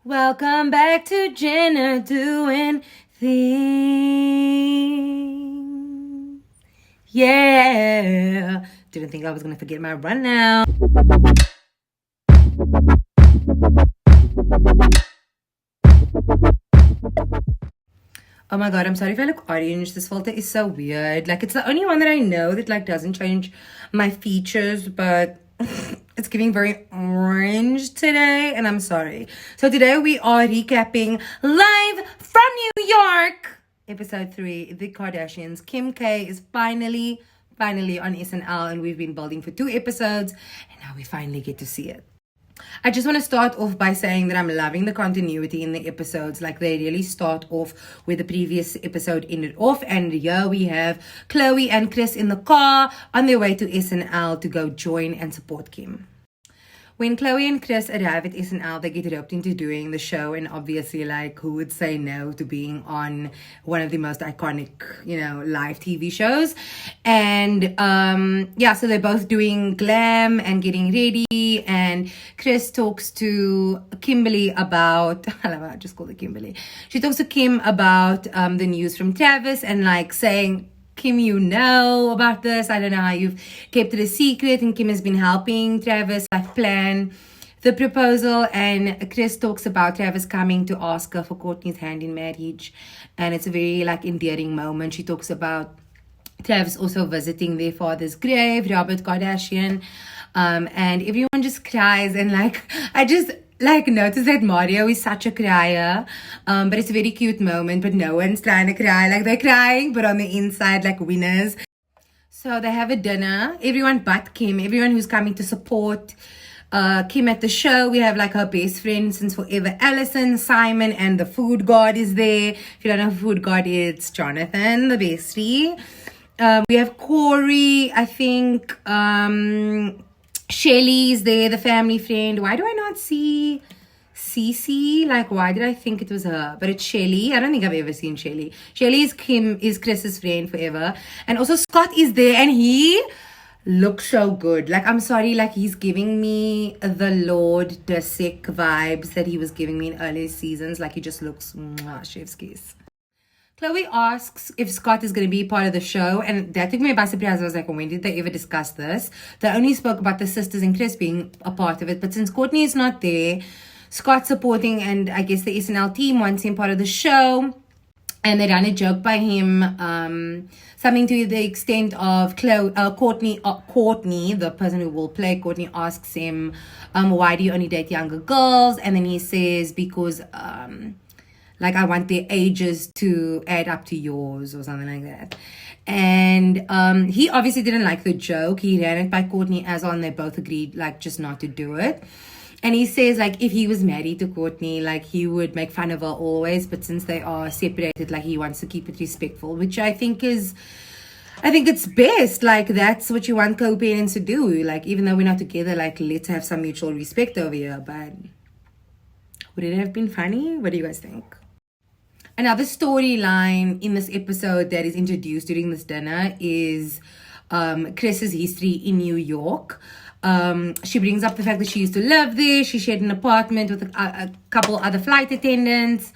Welcome back to Jenna doing things. Yeah. Didn't think I was gonna forget my run now. Oh my god, I'm sorry if I look orange. This filter is so weird. Like, it's the only one that I know that like doesn't change my features, but it's giving very orange today, and I'm sorry. So today we are recapping live from New York, episode 3, The Kardashians. Kim K is finally on SNL, and we've been building for 2 episodes, and now we finally get to see it. I just want to start off by saying that I'm loving the continuity in the episodes. Like, they really start off where the previous episode ended off. And here we have Chloe and Chris in the car on their way to SNL to go join and support Kim. When Chloe and Chris arrive at SNL, they get roped into doing the show, and obviously, like, who would say no to being on one of the most iconic, live TV shows? And so they're both doing glam and getting ready, and Chris talks to Kimberly about, I just called her Kimberly. She talks to Kim about the news from Travis and like saying, Kim, you know about this. I don't know how you've kept it a secret. And Kim has been helping Travis like plan the proposal. And Chris talks about Travis coming to ask her for Courtney's hand in marriage. And it's a very like endearing moment. She talks about Travis also visiting their father's grave, Robert Kardashian. And everyone just cries. And like, I just notice that Mario is such a crier, but it's a very cute moment, but no one's trying to cry. Like, they're crying, but on the inside, like winners. So they have a dinner, everyone but Kim, everyone who's coming to support Kim at the show. We have like her best friend since forever, Allison, Simon, and the food god is there. If you don't know who food god is, it's Jonathan, the bestie. We have Corey, I think, Shelly's there, the family friend. Why do I not see Cece? Like, why did I think it was her? But it's Shelly. I don't think I've ever seen Shelly. Shelly is Chris's friend forever. And also Scott is there, and he looks so good. Like, I'm sorry, like, he's giving me the Lord Disick vibes that he was giving me in earlier seasons. Like, he just looks chef's kiss. Chloe asks if Scott is going to be part of the show, and that took me by surprise. I was like, when did they ever discuss this? They only spoke about the sisters and Chris being a part of it, but since Courtney is not there, Scott's supporting, and I guess the SNL team wants him part of the show, and they ran a joke by him, something to the extent of Courtney, the person who will play Courtney, asks him, why do you only date younger girls? And then he says, because like, I want their ages to add up to yours or something like that. And he obviously didn't like the joke. He ran it by Courtney as on. They both agreed, like, just not to do it. And he says, like, if he was married to Courtney, like, he would make fun of her always. But since they are separated, like, he wants to keep it respectful, which I think it's best. Like, that's what you want co-parents to do. Like, even though we're not together, like, let's have some mutual respect over here. But would it have been funny? What do you guys think? Another storyline in this episode that is introduced during this dinner is Chris's history in New York. She brings up the fact that she used to live there. She shared an apartment with a couple other flight attendants.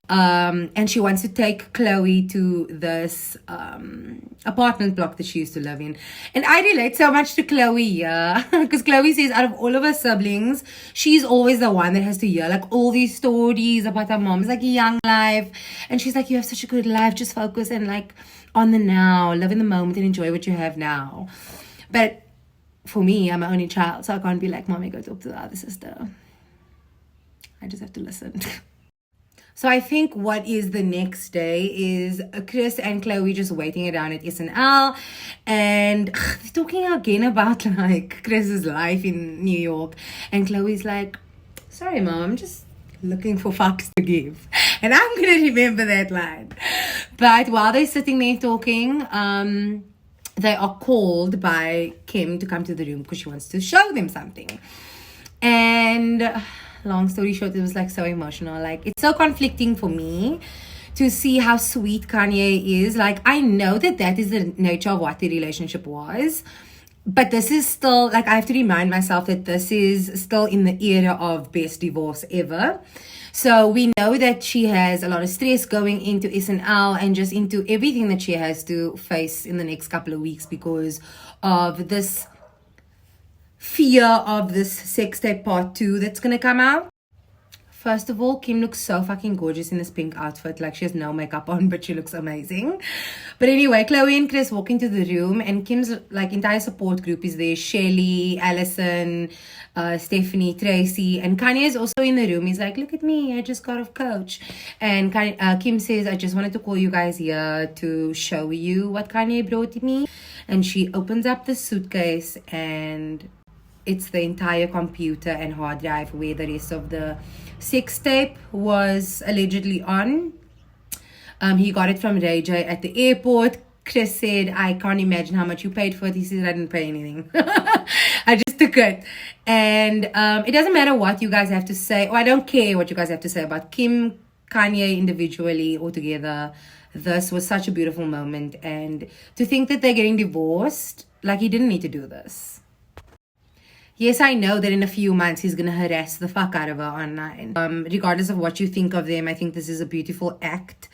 And she wants to take Chloe to this apartment block that she used to live in. And I relate so much to Chloe here. Because Chloe says out of all of her siblings, she's always the one that has to hear like all these stories about her mom's like young life. And she's like, you have such a good life. Just focus and like on the now. Live in the moment and enjoy what you have now. But for me, I'm my only child. So I can't be like, mommy, go talk to the other sister. I just have to listen. So I think what is the next day is Chris and Chloe just waiting around at SNL, and they're talking again about like Chris's life in New York, and Chloe's like, sorry mom, I'm just looking for fucks to give, and I'm gonna remember that line. But while they're sitting there talking, they are called by Kim to come to the room because she wants to show them something. And long story short, it was like so emotional. Like, it's so conflicting for me to see how sweet Kanye is. Like, I know that is the nature of what the relationship was. But this is still, like, I have to remind myself that this is still in the era of best divorce ever. So we know that she has a lot of stress going into SNL and just into everything that she has to face in the next couple of weeks because of this fear of this sex tape part 2 that's gonna come out. First of all, Kim looks so fucking gorgeous in this pink outfit. Like, she has no makeup on, but she looks amazing. But anyway, Chloe and Chris walk into the room, and Kim's, like, entire support group is there. Shelly, Allison, Stephanie, Tracy, and Kanye is also in the room. He's like, look at me, I just got off coach. And Kim says, I just wanted to call you guys here to show you what Kanye brought me. And she opens up the suitcase, and it's the entire computer and hard drive where the rest of the sex tape was allegedly on. He got it from Ray J at the airport. Chris said, I can't imagine how much you paid for it. He said, I didn't pay anything. I just took it. And it doesn't matter what you guys have to say, or I don't care what you guys have to say about Kim, Kanye individually or together. This was such a beautiful moment. And to think that they're getting divorced, like, he didn't need to do this. Yes, I know that in a few months he's going to harass the fuck out of her online. Regardless of what you think of them, I think this is a beautiful act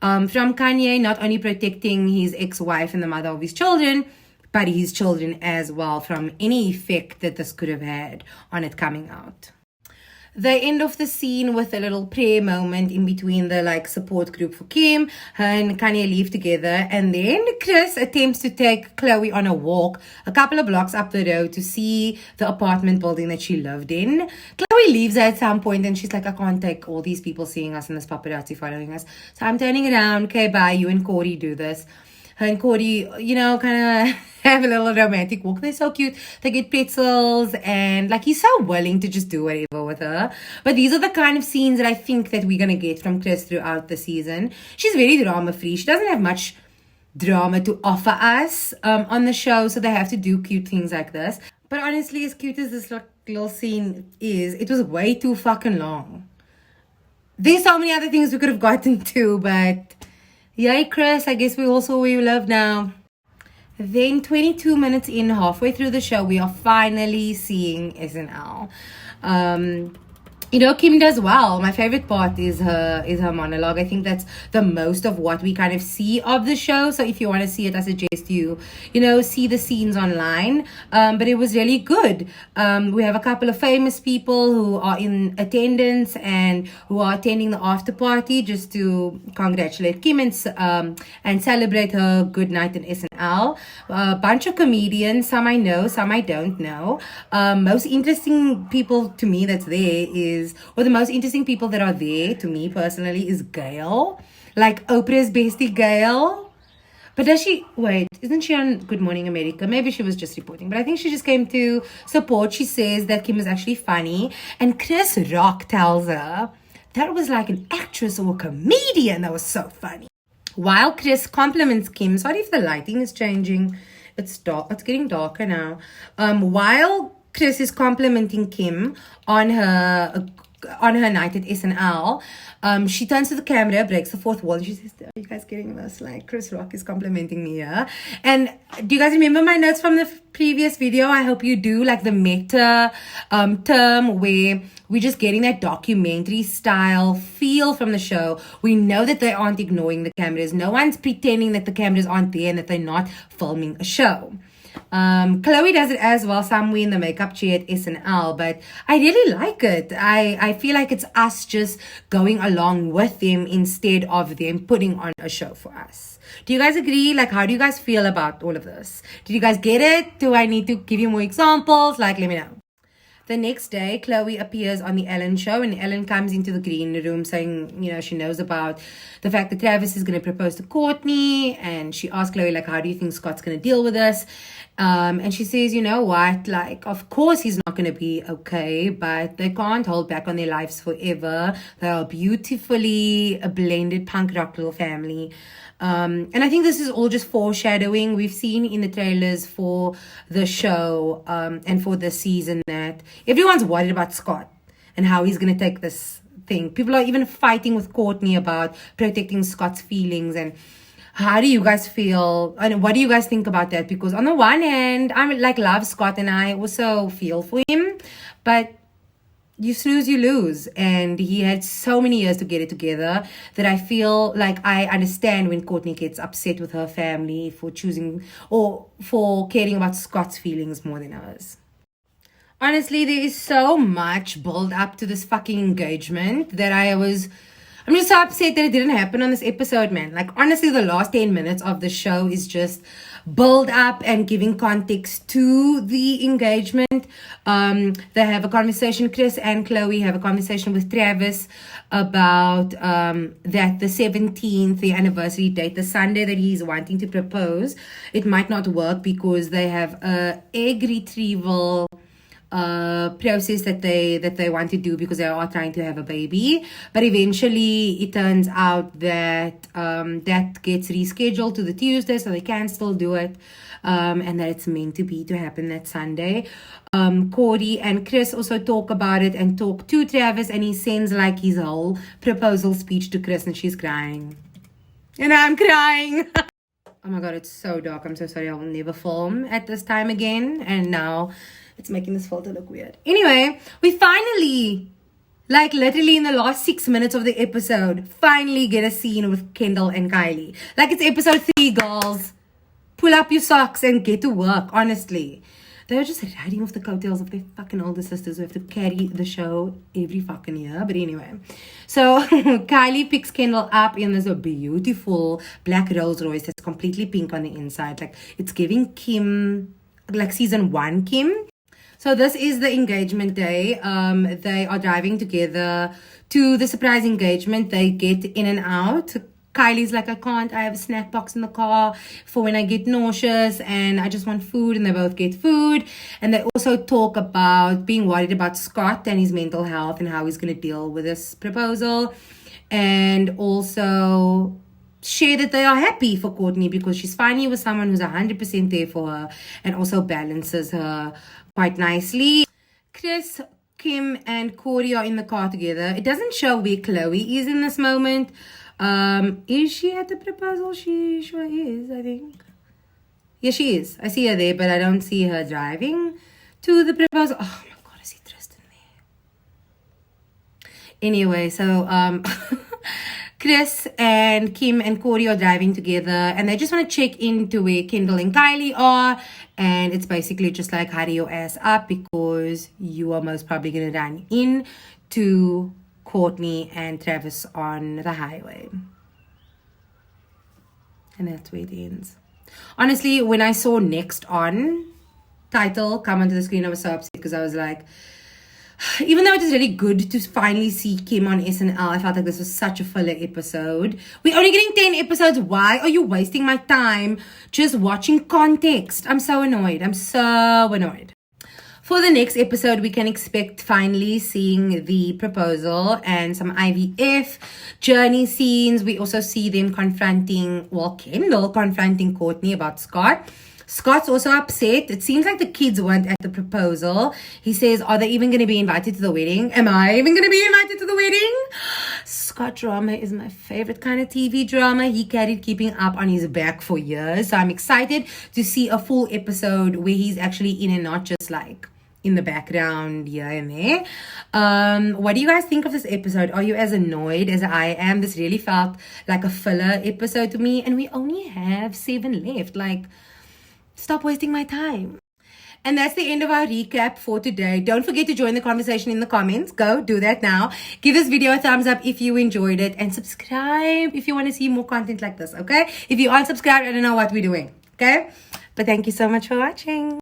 from Kanye, not only protecting his ex-wife and the mother of his children, but his children as well from any effect that this could have had on it coming out. They end off the scene with a little prayer moment in between the, like, support group for Kim. Her and Kanye leave together, and then Chris attempts to take Chloe on a walk a couple of blocks up the road to see the apartment building that she lived in. Chloe leaves at some point, and she's like, I can't take all these people seeing us and this paparazzi following us, so I'm turning around. Okay, bye, you and Corey do this. Her and Corey, you know, kind of have a little romantic walk. They're so cute. They get pretzels, and, like, he's so willing to just do whatever with her. But these are the kind of scenes that I think that we're going to get from Chris throughout the season. She's very drama-free. She doesn't have much drama to offer us on the show, so they have to do cute things like this. But honestly, as cute as this little scene is, it was way too fucking long. There's so many other things we could have gotten to, but yay, Chris, I guess we also we love now. Then 22 minutes in, halfway through the show, we are finally seeing SNL. You know, Kim does well. My favorite part is her monologue. I think that's the most of what we kind of see of the show. So if you want to see it, I suggest you see the scenes online. But it was really good. We have a couple of famous people who are in attendance and who are attending the after party just to congratulate Kim and celebrate her good night in SNL. A bunch of comedians, some I know, some I don't know. Most interesting people to me that's there the most interesting people that are there to me personally is Gail. Like, Oprah's bestie Gail. But isn't she on Good Morning America? Maybe she was just reporting, but I think she just came to support. She says that Kim is actually funny, and Chris Rock tells her that was like an actress or a comedian that was so funny. While Chris compliments Kim, sorry if the lighting is changing, it's dark, it's getting darker now. While Chris is complimenting Kim on her night at SNL, she turns to the camera, breaks the fourth wall, and she says, are you guys getting this? Like, Chris Rock is complimenting me here. And do you guys remember my notes from the previous video? I hope you do. Like, the meta term where we're just getting that documentary style feel from the show. We know that they aren't ignoring the cameras. No one's pretending that the cameras aren't there and that they're not filming a show. Chloe does it as well somewhere in the makeup chair at SNL, but I really like it. I feel like it's us just going along with them instead of them putting on a show for us. Do you guys agree? Like, how do you guys feel about all of this? Did you guys get it? Do I need to give you more examples? Like, let me know. The next day, Chloe appears on the Ellen show, and Ellen comes into the green room saying, she knows about the fact that Travis is going to propose to Courtney, and she asks Chloe, like, how do you think Scott's going to deal with this? And she says, you know what, like, of course he's not going to be okay, but they can't hold back on their lives forever. They are a beautifully blended punk rock little family. And I think this is all just foreshadowing. We've seen in the trailers for the show and for the season that everyone's worried about Scott and how he's going to take this thing. People are even fighting with Courtney about protecting Scott's feelings. And How do you guys feel? And what do you guys think about that? Because on the one hand, I'm like love Scott and I also feel for him, but you snooze, you lose. And he had so many years to get it together that I feel like I understand when Courtney gets upset with her family for choosing or for caring about Scott's feelings more than ours. Honestly, there is so much build up to this fucking engagement that I'm just so upset that it didn't happen on this episode, man. Like, honestly, the last 10 minutes of the show is just build up and giving context to the engagement. They have a conversation, Chris and Chloe have a conversation with Travis about that the 17th, the anniversary date, the Sunday that he's wanting to propose, it might not work because they have a egg retrieval process that they want to do because they are trying to have a baby, but eventually it turns out that that gets rescheduled to the Tuesday, so they can still do it, and that it's meant to happen that Sunday. Corey and Chris also talk about it and talk to Travis, and he sends like his whole proposal speech to Chris, and she's crying, and I'm crying. Oh my god, it's so dark. I'm so sorry. I will never film at this time again, and now it's making this filter look weird. Anyway, we finally, like literally in the last 6 minutes of the episode, finally get a scene with Kendall and Kylie. Like, it's episode 3, girls. Pull up your socks and get to work, honestly. They were just riding off the coattails of their fucking older sisters who have to carry the show every fucking year. But anyway, so Kylie picks Kendall up and there's a beautiful black Rolls Royce that's completely pink on the inside. Like, it's giving Kim, like season 1 Kim. So this is the engagement day. They are driving together to the surprise engagement. They get in and out. Kylie's like, I can't. I have a snack box in the car for when I get nauseous and I just want food. And they both get food. And they also talk about being worried about Scott and his mental health and how he's going to deal with this proposal. And also share that they are happy for Courtney because she's finally with someone who's 100% there for her and also balances her quite nicely. Chris, Kim, and Corey are in the car together. It doesn't show where Chloe is in this moment. Is she at the proposal? She sure is, I think. Yeah, she is. I see her there, but I don't see her driving to the proposal. Oh my god, I see Tristan there. Anyway, so Chris and Kim and Corey are driving together and they just want to check into where Kendall and Kylie are, and it's basically just like, hurry your ass up because you are most probably going to run into Courtney and Travis on the highway. And that's where it ends. Honestly, when I saw next on title come onto the screen, I was so upset because I was like, even though it is really good to finally see Kim on SNL, I felt like this was such a filler episode. We're only getting 10 episodes. Why are you wasting my time just watching context? I'm so annoyed. I'm so annoyed. For the next episode, we can expect finally seeing the proposal and some IVF journey scenes. We also see them Kendall confronting Courtney about Scott. Scott's also upset. It seems like the kids weren't at the proposal. He says, are they even going to be invited to the wedding? Am I even going to be invited to the wedding? Scott drama is my favorite kind of TV drama. He carried Keeping Up on his back for years. So I'm excited to see a full episode where he's actually in and not just like in the background here and there. What do you guys think of this episode? Are you as annoyed as I am? This really felt like a filler episode to me. And we only have 7 left. Like, stop wasting my time. And that's the end of our recap for today. Don't forget to join the conversation in the comments. Go do that now. Give this video a thumbs up if you enjoyed it. And subscribe if you want to see more content like this, okay? If you aren't subscribed, I don't know what we're doing, okay? But thank you so much for watching.